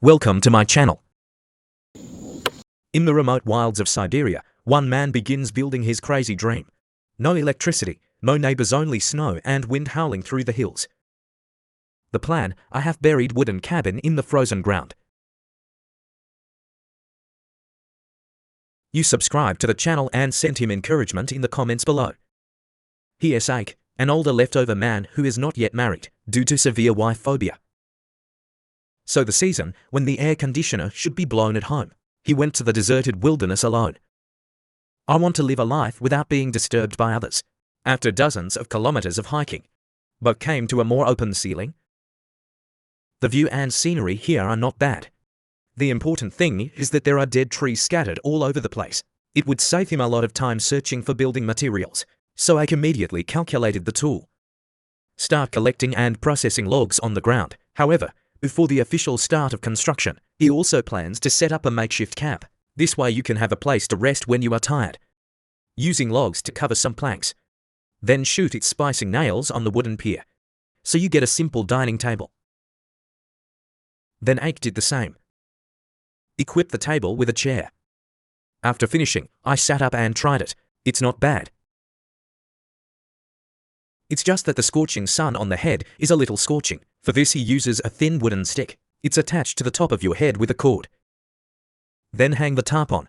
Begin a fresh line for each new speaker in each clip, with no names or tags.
Welcome to my channel. In the remote wilds of Siberia, one man begins building his crazy dream. No electricity, no neighbors, only snow and wind howling through the hills. The plan: a half-buried wooden cabin in the frozen ground. You subscribe to the channel and send him encouragement in the comments below. Here's Ake, an older leftover man who is not yet married, due to severe wife phobia. So the season, when the air conditioner should be blown at home, he went to the deserted wilderness alone. I want to live a life without being disturbed by others. After dozens of kilometers of hiking, but came to a more open ceiling. The view and scenery here are not bad. The important thing is that there are dead trees scattered all over the place. It would save him a lot of time searching for building materials, so Ake immediately calculated the tool. Start collecting and processing logs on the ground. However, before the official start of construction, he also plans to set up a makeshift camp. This way you can have a place to rest when you are tired. Using logs to cover some planks. Then shoot its splicing nails on the wooden pier, so you get a simple dining table. Then Ake did the same. Equip the table with a chair. After finishing, I sat up and tried it. It's not bad. It's just that the scorching sun on the head is a little scorching. For this he uses a thin wooden stick. It's attached to the top of your head with a cord. Then hang the tarp on.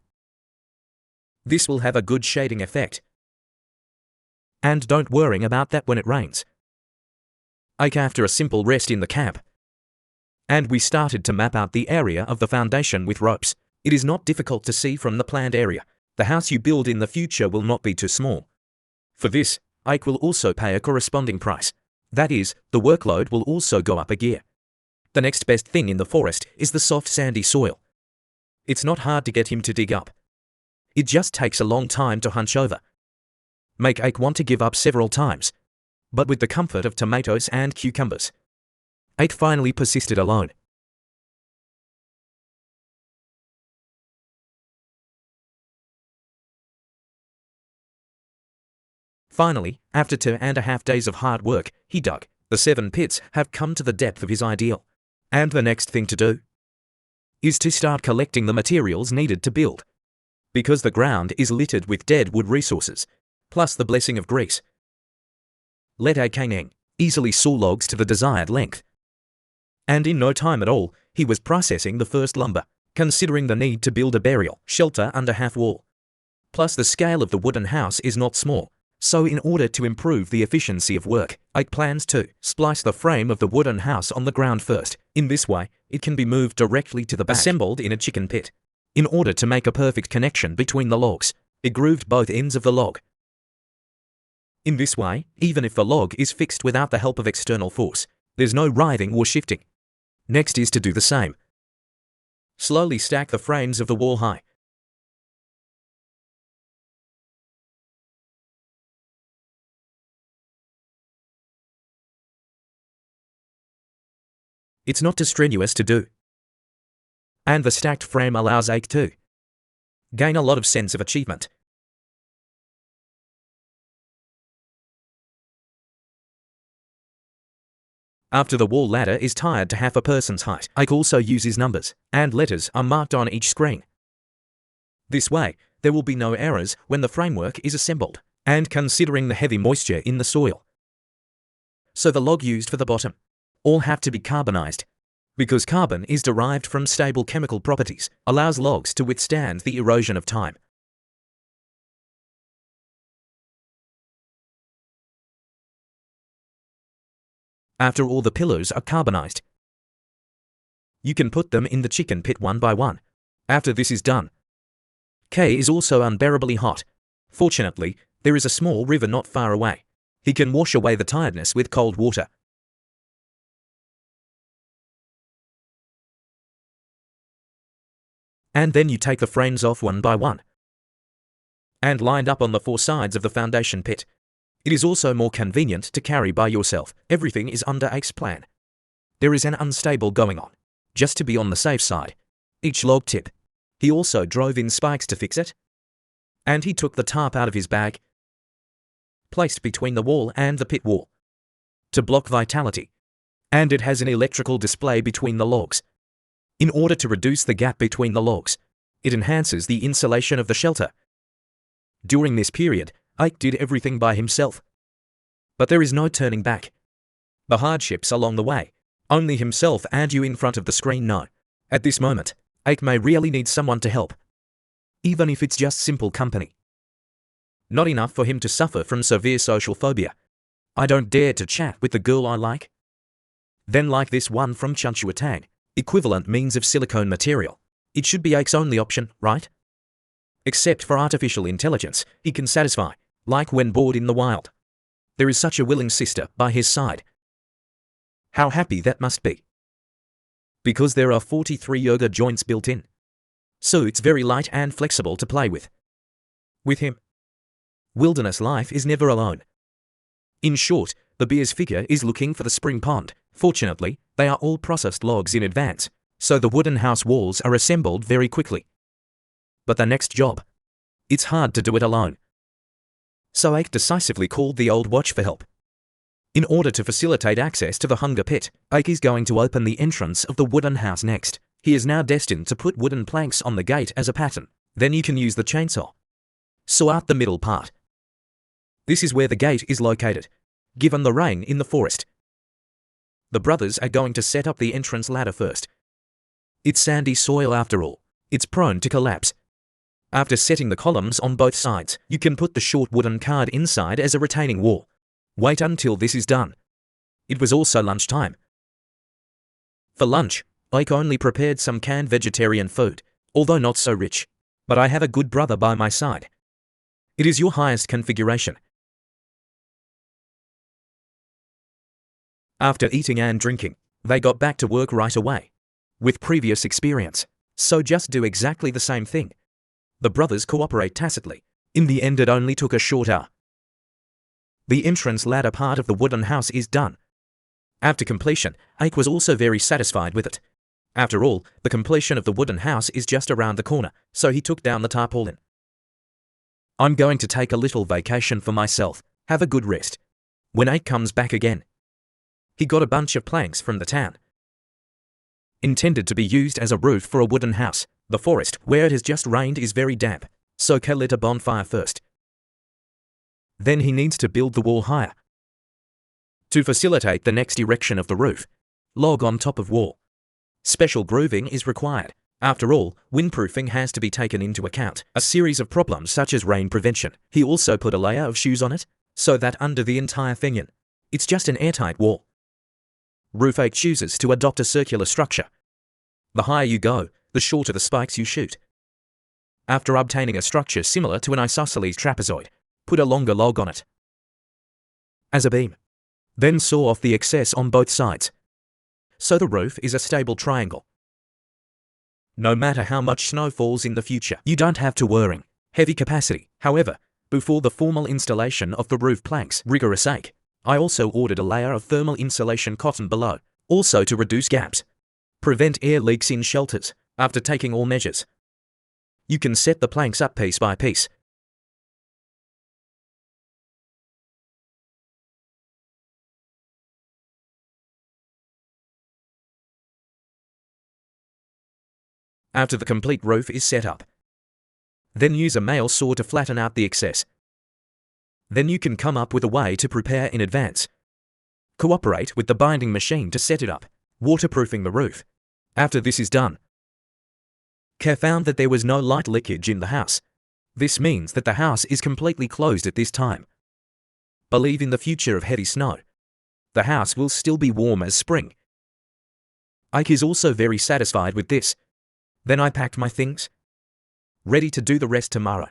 This will have a good shading effect. And don't worry about that when it rains. Ake after a simple rest in the camp. And we started to map out the area of the foundation with ropes. It is not difficult to see from the planned area. The house you build in the future will not be too small. For this, Ake will also pay a corresponding price. That is, the workload will also go up a gear. The next best thing in the forest is the soft sandy soil. It's not hard to get him to dig up. It just takes a long time to hunch over. Make Ake want to give up several times. But with the comfort of tomatoes and cucumbers, Ake finally persisted alone. Finally, after 2.5 days of hard work, he dug. The 7 pits have come to the depth of his ideal. And the next thing to do is to start collecting the materials needed to build. Because the ground is littered with dead wood resources, plus the blessing of grease. Let Ake easily saw logs to the desired length. And in no time at all, he was processing the first lumber, considering the need to build a burial shelter under half wall. Plus the scale of the wooden house is not small. So in order to improve the efficiency of work, Ake plans to splice the frame of the wooden house on the ground first. In this way, it can be moved directly to the back, assembled in a chicken pit. In order to make a perfect connection between the logs, it grooved both ends of the log. In this way, even if the log is fixed without the help of external force, there's no writhing or shifting. Next is to do the same. Slowly stack the frames of the wall high. It's not too strenuous to do. And the stacked frame allows Ake to gain a lot of sense of achievement. After the wall ladder is tied to half a person's height, Ake also uses numbers, and letters are marked on each screen. This way, there will be no errors when the framework is assembled, and considering the heavy moisture in the soil. So the log used for the bottom all have to be carbonized. Because carbon is derived from stable chemical properties, allows logs to withstand the erosion of time. After all the pillars are carbonized, you can put them in the chicken pit one by one. After this is done, K is also unbearably hot. Fortunately, there is a small river not far away. He can wash away the tiredness with cold water. And then you take the frames off one by one and lined up on the 4 sides of the foundation pit. It is also more convenient to carry by yourself. Everything is under Ake's plan. There is an unstable going on, just to be on the safe side. Each log tip. He also drove in spikes to fix it. And he took the tarp out of his bag, placed between the wall and the pit wall, to block vitality. And it has an electrical display between the logs. in order to reduce the gap between the logs. It enhances the insulation of the shelter. During this period, Ike did everything by himself. But there is no turning back. The hardships along the way, only himself and you in front of the screen know. At this moment, Ike may really need someone to help. Even if it's just simple company. Not enough for him to suffer from severe social phobia. I don't dare to chat with the girl I like. Then like this one from Chunchua Tag, equivalent means of silicone material. It should be Ike's only option, right? Except for artificial intelligence, he can satisfy, like when bored in the wild. There is such a willing sister by his side. How happy that must be. Because there are 43 yoga joints built in. So it's very light and flexible to play with. With him, wilderness life is never alone. In short, the bear's figure is looking for the spring pond. Fortunately, they are all processed logs in advance, so the wooden house walls are assembled very quickly. But the next job, it's hard to do it alone. So Ike decisively called the old watch for help. In order to facilitate access to the hunger pit, Ike is going to open the entrance of the wooden house next. He is now destined to put wooden planks on the gate as a pattern. Then you can use the chainsaw. Saw out the middle part. This is where the gate is located, given the rain in the forest. The brothers are going to set up the entrance ladder first. It's sandy soil after all. It's prone to collapse. After setting the columns on both sides, you can put the short wooden card inside as a retaining wall. Wait until this is done. It was also lunchtime. For lunch, Ike only prepared some canned vegetarian food, although not so rich. But I have a good brother by my side. It is your highest configuration. After eating and drinking, they got back to work right away. With previous experience, so just do exactly the same thing. The brothers cooperate tacitly. In the end, it only took a short hour. The entrance ladder part of the wooden house is done. After completion, Ike was also very satisfied with it. After all, the completion of the wooden house is just around the corner, so he took down the tarpaulin. I'm going to take a little vacation for myself, have a good rest. When Ike comes back again, he got a bunch of planks from the town. Intended to be used as a roof for a wooden house. The forest, where it has just rained, is very damp, so Cal lit a bonfire first. Then he needs to build the wall higher. To facilitate the next erection of the roof, log on top of wall. Special grooving is required. After all, windproofing has to be taken into account. A series of problems such as rain prevention. He also put a layer of shoes on it, so that under the entire thing it's just an airtight wall. Roof 8 chooses to adopt a circular structure. The higher you go, the shorter the spikes you shoot. After obtaining a structure similar to an isosceles trapezoid, put a longer log on it as a beam. Then saw off the excess on both sides. So the roof is a stable triangle. No matter how much snow falls in the future, you don't have to worry. Heavy capacity. However, before the formal installation of the roof planks, rigorous sake, I also ordered a layer of thermal insulation cotton below, also to reduce gaps. Prevent air leaks in shelters. After taking all measures, you can set the planks up piece by piece. After the complete roof is set up, then use a mail saw to flatten out the excess. Then you can come up with a way to prepare in advance. Cooperate with the binding machine to set it up, waterproofing the roof. After this is done, Care found that there was no light leakage in the house. This means that the house is completely closed at this time. Believe in the future of heavy snow. The house will still be warm as spring. Ike is also very satisfied with this. Then I packed my things, ready to do the rest tomorrow.